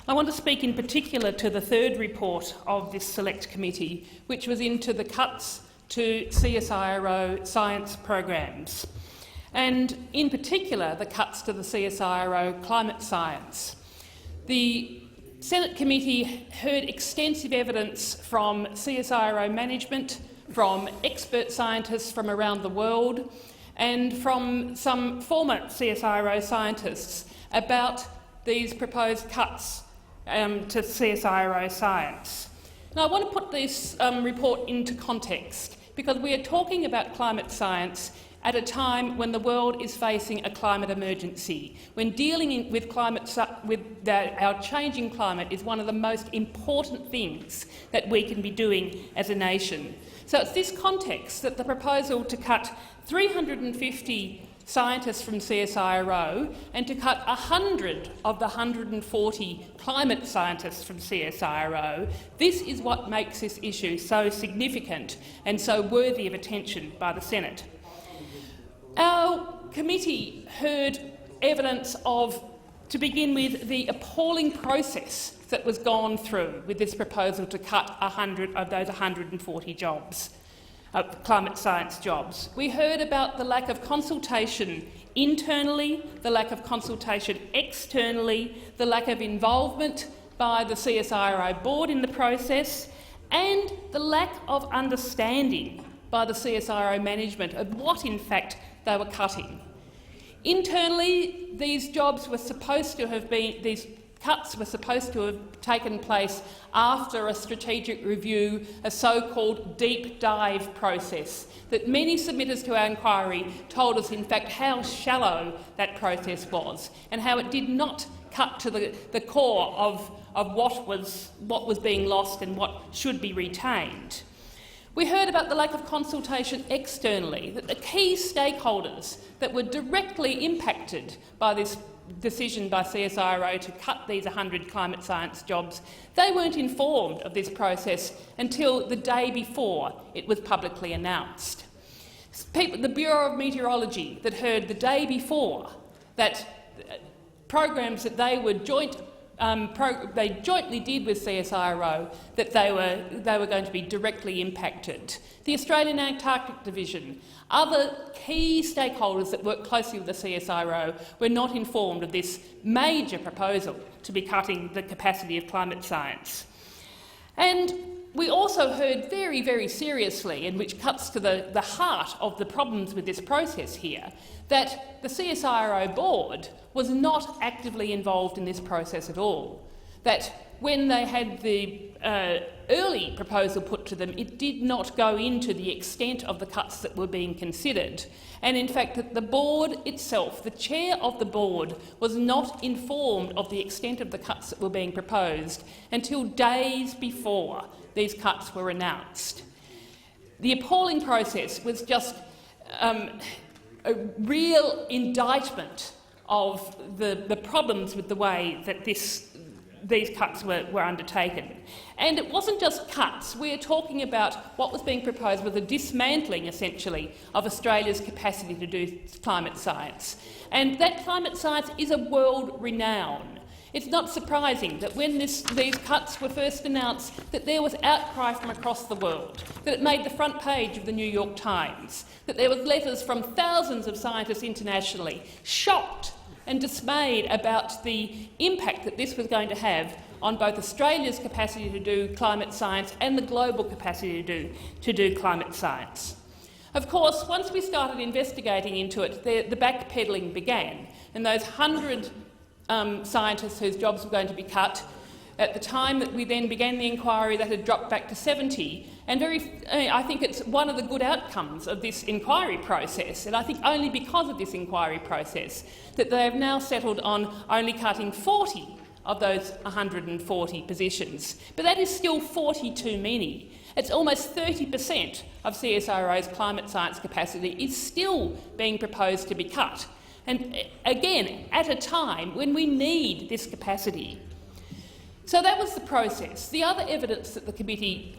I want to speak in particular to the third report of this select committee, which was into the cuts to CSIRO science programs, and in particular the cuts to the CSIRO climate science. The Senate committee heard extensive evidence from CSIRO management, from expert scientists from around the world, and from some former CSIRO scientists about these proposed cuts to CSIRO science. Now, I want to put this report into context, because we are talking about climate science at a time when the world is facing a climate emergency, when dealing with our changing climate is one of the most important things that we can be doing as a nation. So it's this context that the proposal to cut 350 scientists from CSIRO and to cut 100 of the 140 climate scientists from CSIRO, this is what makes this issue so significant and so worthy of attention by the Senate. Our committee heard evidence of, to begin with, the appalling process that was gone through with this proposal to cut 100 of those 140 jobs, climate science jobs. We heard about the lack of consultation internally, the lack of consultation externally, the lack of involvement by the CSIRO board in the process, and the lack of understanding by the CSIRO management of what, in fact, they were cutting. Internally, these cuts were supposed to have taken place after a strategic review, a so-called deep dive process that many submitters to our inquiry told us, in fact, how shallow that process was and how it did not cut to the core of what was being lost and what should be retained. We heard about the lack of consultation externally, that the key stakeholders that were directly impacted by this decision by CSIRO to cut these 100 climate science jobs, they weren't informed of this process until the day before it was publicly announced. The Bureau of Meteorology that heard the day before that programs that they jointly did with CSIRO, that they were going to be directly impacted. The Australian Antarctic Division, other key stakeholders that work closely with the CSIRO were not informed of this major proposal to be cutting the capacity of climate science. And we also heard very, very seriously, and which cuts to the heart of the problems with this process here, that the CSIRO board was not actively involved in this process at all. That when they had the early proposal put to them, it did not go into the extent of the cuts that were being considered. And in fact, that the board itself, the chair of the board, was not informed of the extent of the cuts that were being proposed until days before these cuts were announced. The appalling process was just a real indictment of the problems with the way that these cuts were undertaken. And it wasn't just cuts. We're talking about what was being proposed was a dismantling, essentially, of Australia's capacity to do climate science. And that climate science is a world renown. It's not surprising that when these cuts were first announced, that there was outcry from across the world, that it made the front page of the New York Times, that there was letters from thousands of scientists internationally, shocked and dismayed about the impact that this was going to have on both Australia's capacity to do climate science and the global capacity to do climate science. Of course, once we started investigating into it, the backpedalling began, and those 100 scientists whose jobs were going to be cut, at the time that we then began the inquiry, that had dropped back to 70, and I think it's one of the good outcomes of this inquiry process, and I think only because of this inquiry process, that they have now settled on only cutting 40 of those 140 positions. But that is still 40 too many. It's almost 30% of CSIRO's climate science capacity is still being proposed to be cut. And again, at a time when we need this capacity. So that was the process. The other evidence that the committee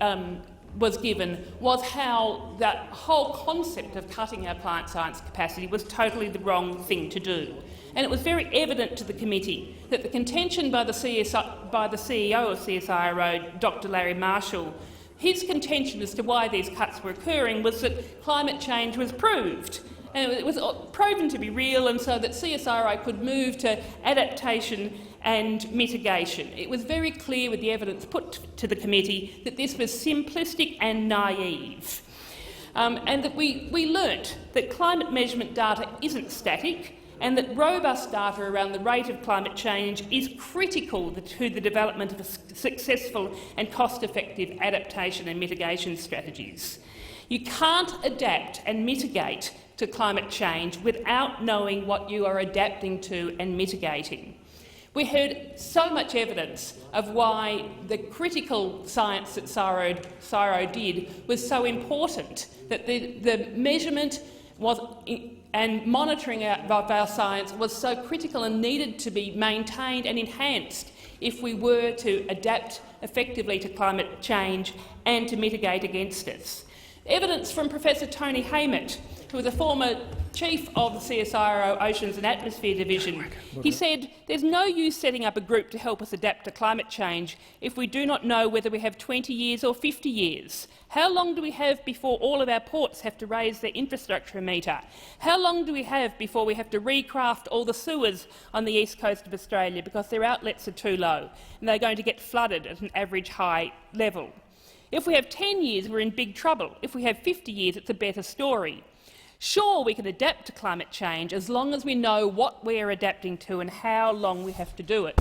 was given was how that whole concept of cutting our climate science capacity was totally the wrong thing to do. and it was very evident to the committee that the contention by the CEO of CSIRO, Dr Larry Marshall, his contention as to why these cuts were occurring was that climate change was proved. And it was proven to be real, and so that CSIRO could move to adaptation and mitigation. It was very clear with the evidence put to the committee that this was simplistic and naive. And that we learnt that climate measurement data isn't static, and that robust data around the rate of climate change is critical to the development of successful and cost-effective adaptation and mitigation strategies. You can't adapt and mitigate to climate change without knowing what you are adapting to and mitigating. We heard so much evidence of why the critical science that CSIRO did was so important, that the measurement and monitoring of our science was so critical and needed to be maintained and enhanced if we were to adapt effectively to climate change and to mitigate against it. Evidence from Professor Tony Haymet, who was a former chief of the CSIRO Oceans and Atmosphere Division. He said, "There's no use setting up a group to help us adapt to climate change if we do not know whether we have 20 years or 50 years. How long do we have before all of our ports have to raise their infrastructure a metre? How long do we have before we have to recraft all the sewers on the east coast of Australia because their outlets are too low and they're going to get flooded at an average high level? If we have 10 years, we're in big trouble. If we have 50 years, it's a better story. Sure, we can adapt to climate change as long as we know what we are adapting to and how long we have to do it."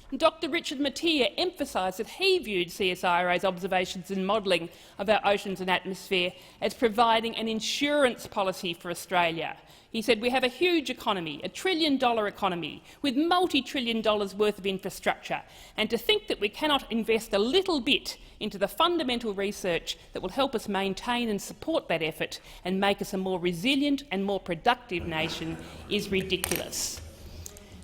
And Dr Richard Mattia emphasised that he viewed CSIRO's observations and modelling of our oceans and atmosphere as providing an insurance policy for Australia. He said, "We have a huge economy, $1 trillion economy, with multi-trillion dollars worth of infrastructure, and to think that we cannot invest a little bit into the fundamental research that will help us maintain and support that effort and make us a more resilient and more productive nation is ridiculous."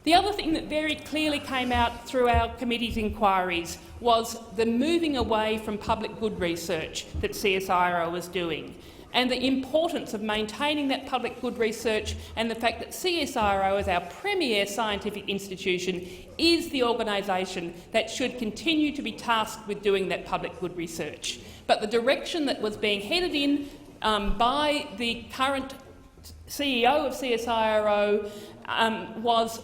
The other thing that very clearly came out through our committee's inquiries was the moving away from public good research that CSIRO was doing, and the importance of maintaining that public good research, and the fact that CSIRO, as our premier scientific institution, is the organisation that should continue to be tasked with doing that public good research. But the direction that was being headed in by the current CEO of CSIRO was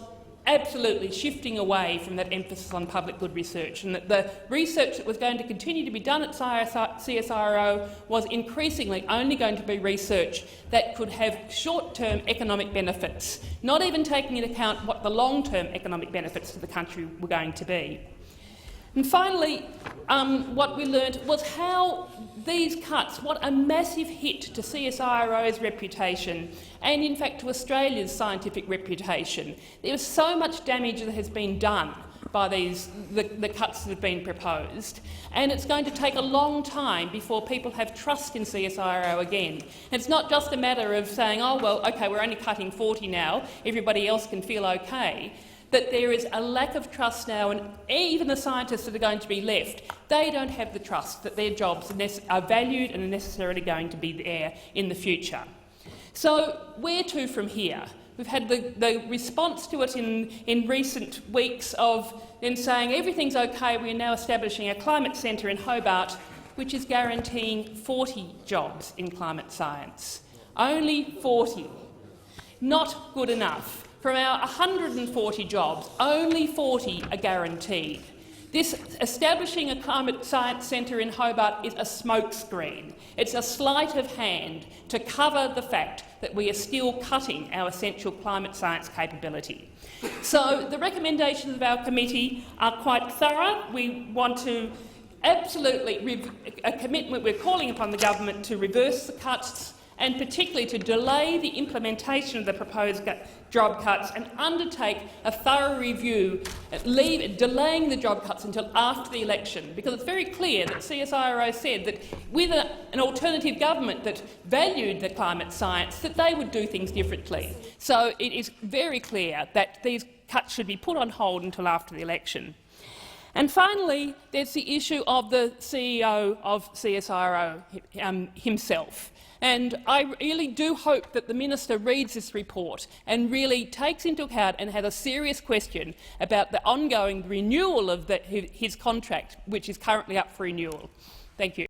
absolutely shifting away from that emphasis on public good research, and that the research that was going to continue to be done at CSIRO was increasingly only going to be research that could have short-term economic benefits, not even taking into account what the long-term economic benefits to the country were going to be. And finally, what we learnt was how these cuts, what a massive hit to CSIRO's reputation and in fact to Australia's scientific reputation. There was so much damage that has been done by the cuts that have been proposed, and it's going to take a long time before people have trust in CSIRO again. And it's not just a matter of saying, oh well, OK, we're only cutting 40 now, everybody else can feel OK. That there is a lack of trust now, and even the scientists that are going to be left, they don't have the trust that their jobs are valued and are necessarily going to be there in the future. So where to from here? We've had the response to it in recent weeks of them saying everything's OK, we're now establishing a climate centre in Hobart, which is guaranteeing 40 jobs in climate science. Only 40. Not good enough. From our 140 jobs, only 40 are guaranteed. This establishing a climate science centre in Hobart is a smokescreen. It's a sleight of hand to cover the fact that we are still cutting our essential climate science capability. So the recommendations of our committee are quite thorough. We want to absolutely a commitment. We're calling upon the government to reverse the cuts, and particularly to delay the implementation of the proposed job cuts and undertake a thorough review, delaying the job cuts until after the election, because it's very clear that CSIRO said that with an alternative government that valued the climate science, that they would do things differently. So it is very clear that these cuts should be put on hold until after the election. And finally, there's the issue of the CEO of CSIRO himself. And I really do hope that the minister reads this report and really takes into account and has a serious question about the ongoing renewal of his contract, which is currently up for renewal. Thank you.